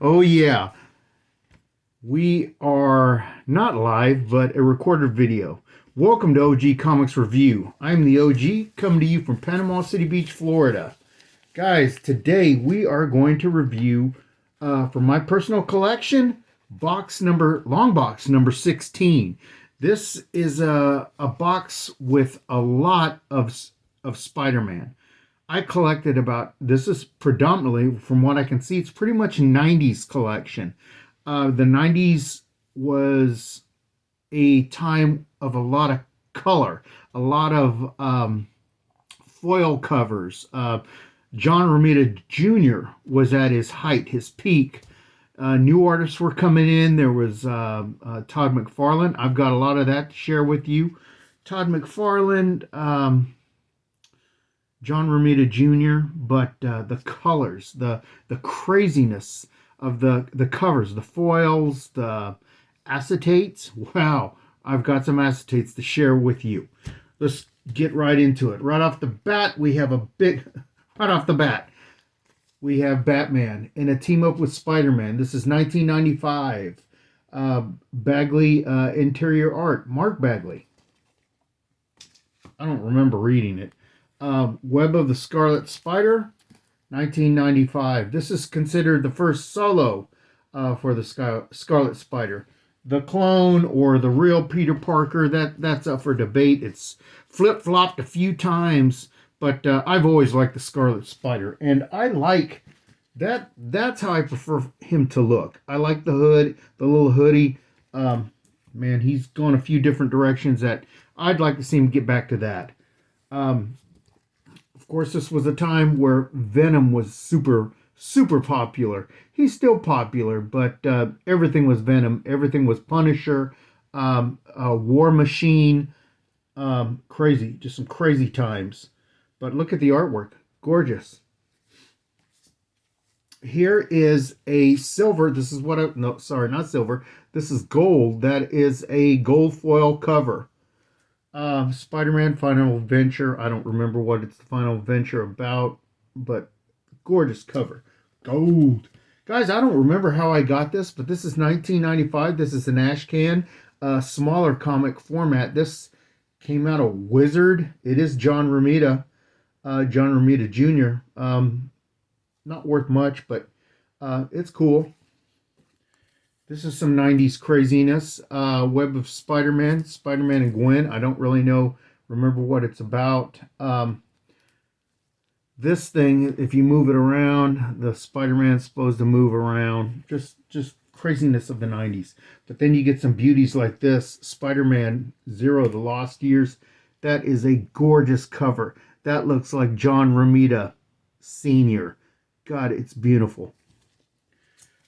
Oh, yeah. We are not live, but a recorded video. Welcome to OG Comics Review. I'm the OG, coming to you from Panama City Beach, Florida. Guys, today we are going to review, from my personal collection, long box number 16. This is a box with a lot of Spider-Man. I collected this is predominantly, from what I can see, it's pretty much 90s collection. The 90s was a time of a lot of color, a lot of foil covers. John Romita Jr. was at his height, his peak. New artists were coming in. There was Todd McFarlane. I've got a lot of that to share with you. Todd McFarlane, John Romita Jr., but the colors, the craziness of the covers, the foils, the acetates. Wow, I've got some acetates to share with you. Let's get right into it. Right off the bat, right off the bat, we have Batman in a team up with Spider-Man. This is 1995. Bagley interior art, Mark Bagley. I don't remember reading it. Web of the Scarlet Spider, 1995. This is considered the first solo for the Scarlet Spider. The clone or the real Peter Parker, that's up for debate. It's flip-flopped a few times, but I've always liked the Scarlet Spider, and I like that. That's how I prefer him to look. I like the hood, the little hoodie. Man, he's gone a few different directions that I'd like to see him get back to that. Of course, this was a time where Venom was super popular. He's still popular, but everything was Venom. Everything was Punisher, War Machine. Crazy, just some crazy times. But look at the artwork, gorgeous. Here is a silver. This is no, sorry, not silver. This is gold. That is a gold foil cover. Spider-Man Final Adventure. I don't remember what it's the Final Adventure about, but gorgeous cover. Gold. Guys, I don't remember how I got this, but this is 1995. This is an ash can, smaller comic format. This came out of Wizard. It is John Romita Jr. Not worth much, but it's cool. This is some 90s craziness. Web of Spider-Man, Spider-Man and Gwen. I don't really remember what it's about. This thing, if you move it around, the Spider-Man's supposed to move around. Just craziness of the 90s. But then you get some beauties like this. Spider-Man Zero, The Lost Years. That is a gorgeous cover. That looks like John Romita Sr. God, it's beautiful.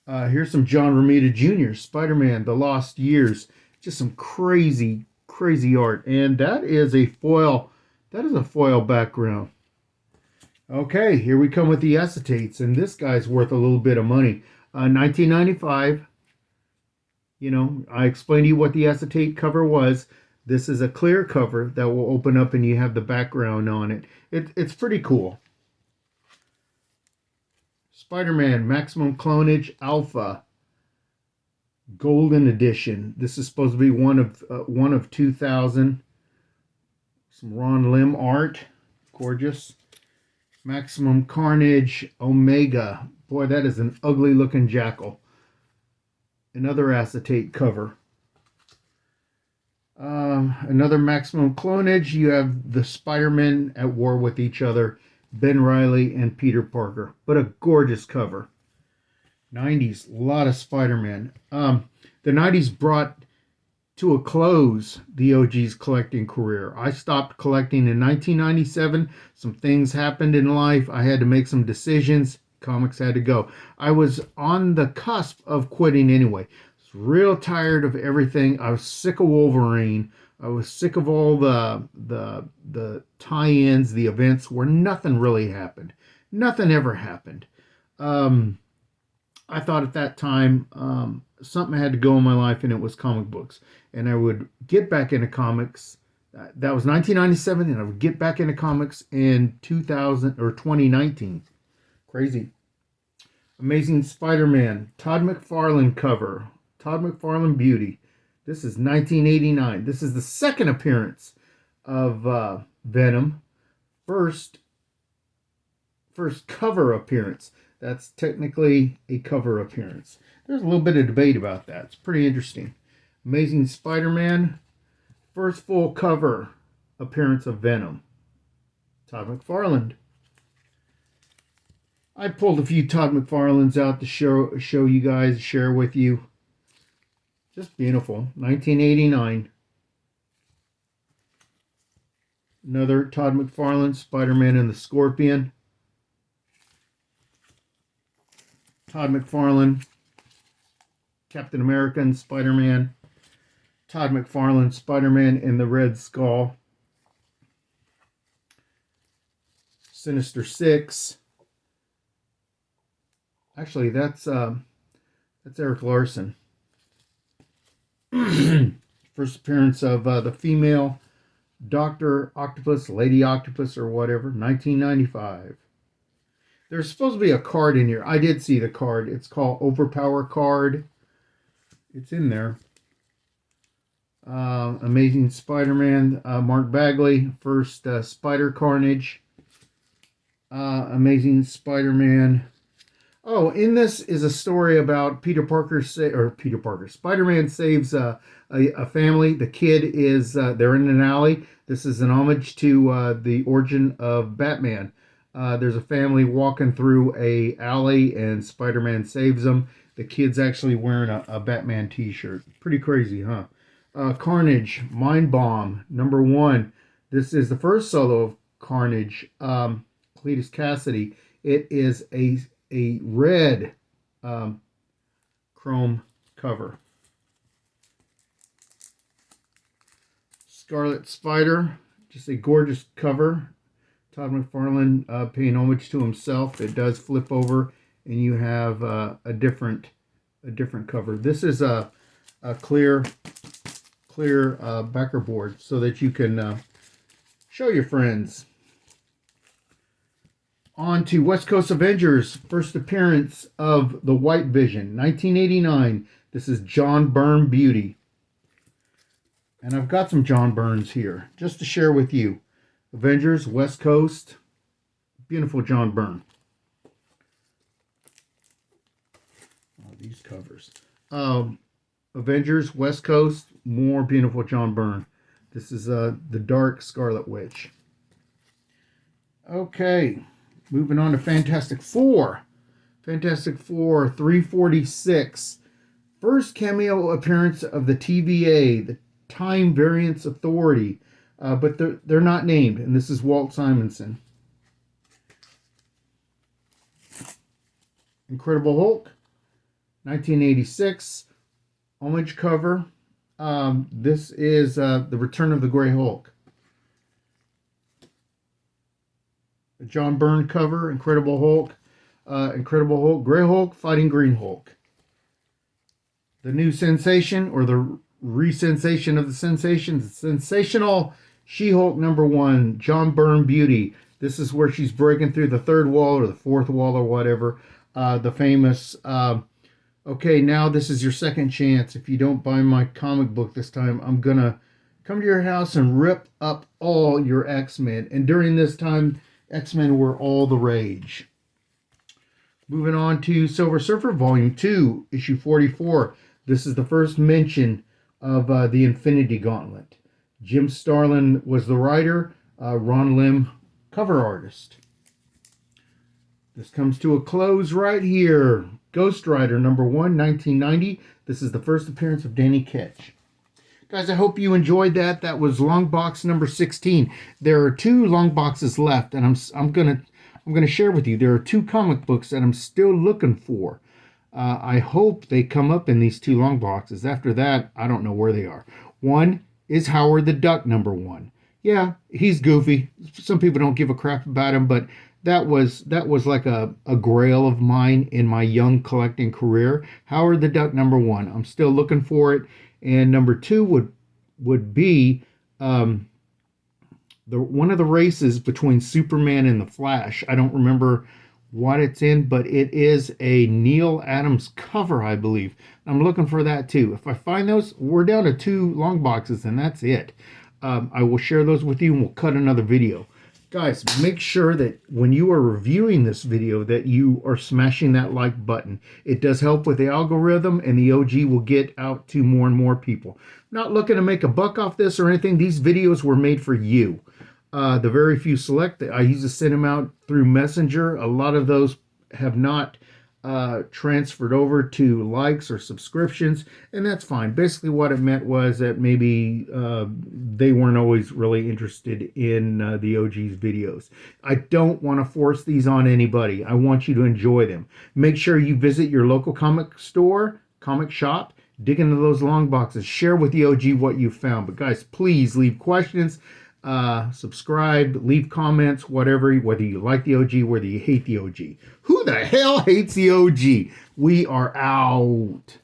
Here's some John Romita Jr., Spider-Man, The Lost Years. Just some crazy, crazy art. And that is a foil background. Okay, here we come with the acetates. And this guy's worth a little bit of money. 1995. You know, I explained to you what the acetate cover was. This is a clear cover that will open up and you have the background on it. It's pretty cool. Spider-Man Maximum Clonage Alpha Golden Edition. This is supposed to be one of 2000. Some Ron Lim art, gorgeous. Maximum Carnage Omega. Boy, that is an ugly looking jackal. Another acetate cover. Another Maximum Clonage. You have the Spider-Men at war with each other. Ben Reilly and Peter Parker. But a gorgeous cover. 90s, a lot of Spider-Man. The 90s brought to a close the OG's collecting career. I stopped collecting in 1997. Some things happened in life. I had to make some decisions. Comics had to go. I was on the cusp of quitting anyway. I was real tired of everything. I was sick of Wolverine. I was sick of all the tie-ins, the events where nothing really happened. Nothing ever happened. I thought at that time something had to go in my life, and it was comic books. And I would get back into comics. That was 1997, and I would get back into comics in 2000 or 2019. Crazy. Amazing Spider-Man, Todd McFarlane cover. Todd McFarlane Beauty. This is 1989. This is the second appearance of Venom. First cover appearance. That's technically a cover appearance. There's a little bit of debate about that. It's pretty interesting. Amazing Spider-Man, first full cover appearance of Venom. Todd McFarlane. I pulled a few Todd McFarlanes out to show you guys, share with you. Just beautiful. 1989. Another Todd McFarlane, Spider-Man and the Scorpion. Todd McFarlane, Captain America and Spider-Man. Todd McFarlane, Spider-Man and the Red Skull. Sinister Six. Actually, that's Eric Larson. First appearance of the female Dr. Octopus, Lady Octopus, or whatever, 1995. There's supposed to be a card in here. I did see the card. It's called Overpower card. It's in there. Amazing Spider-Man, Mark Bagley, first Spider Carnage. Amazing Spider-Man. Oh, in this is a story about Spider-Man saves a family. The kid is, they're in an alley. This is an homage to the origin of Batman. There's a family walking through a alley and Spider-Man saves them. The kid's actually wearing a Batman t-shirt. Pretty crazy, huh? Carnage, Mind Bomb, #1. This is the first solo of Carnage, Cletus Cassidy. It is a red chrome cover. Scarlet Spider, just a gorgeous cover. Todd McFarlane paying homage to himself. It does flip over, and you have a different cover. This is a clear backer board so that you can show your friends. On to West Coast Avengers, first appearance of the White Vision, 1989. This is John Byrne Beauty. And I've got some John Byrnes here just to share with you. Avengers, West Coast, beautiful John Byrne. Oh, these covers. Avengers, West Coast, more beautiful John Byrne. This is the Dark Scarlet Witch. Okay. Moving on to Fantastic Four. Fantastic Four 346. First cameo appearance of the TVA, the Time Variance Authority. But they're not named, and this is Walt Simonson. Incredible Hulk, 1986. Homage cover. This is The Return of the Grey Hulk. John Byrne cover, Incredible Hulk. Grey Hulk fighting Green Hulk. The new sensation, or the re-sensation of the sensation, sensational She-Hulk #1, John Byrne Beauty. This is where she's breaking through the third wall or the fourth wall or whatever. The famous, okay, now this is your second chance. If you don't buy my comic book this time, I'm going to come to your house and rip up all your X-Men. And during this time, X-Men were all the rage. Moving on to Silver Surfer, Volume 2, Issue 44. This is the first mention of the Infinity Gauntlet. Jim Starlin was the writer, Ron Lim, cover artist. This comes to a close right here. Ghost Rider #1, 1990. This is the first appearance of Danny Ketch. Guys, I hope you enjoyed that. That was long box number 16. There are 2 long boxes left, and I'm gonna share with you. There are 2 comic books that I'm still looking for. I hope they come up in these 2 long boxes. After that, I don't know where they are. One is Howard the Duck #1. Yeah, he's goofy. Some people don't give a crap about him, but that was like a grail of mine in my young collecting career. Howard the Duck #1. I'm still looking for it. And #2 would be one of the races between Superman and the Flash. I don't remember what it's in, but it is a Neil Adams cover, I believe. I'm looking for that too. If I find those, we're down to 2 long boxes, and that's it. I will share those with you, and we'll cut another video. Guys, make sure that when you are reviewing this video that you are smashing that like button. It does help with the algorithm, and the OG will get out to more and more people. Not looking to make a buck off this or anything. These videos were made for you. The very few select, I used to send them out through Messenger. A lot of those have not transferred over to likes or subscriptions, and that's fine. Basically what it meant was that maybe they weren't always really interested in the OG's videos. I don't want to force these on anybody. I want you to enjoy them. Make sure you visit your local comic store, comic shop, dig into those long boxes, share with the OG what you found. But guys, please leave questions, subscribe, leave comments, whatever, whether you like the OG, whether you hate the OG. Who the hell hates the OG? We are out.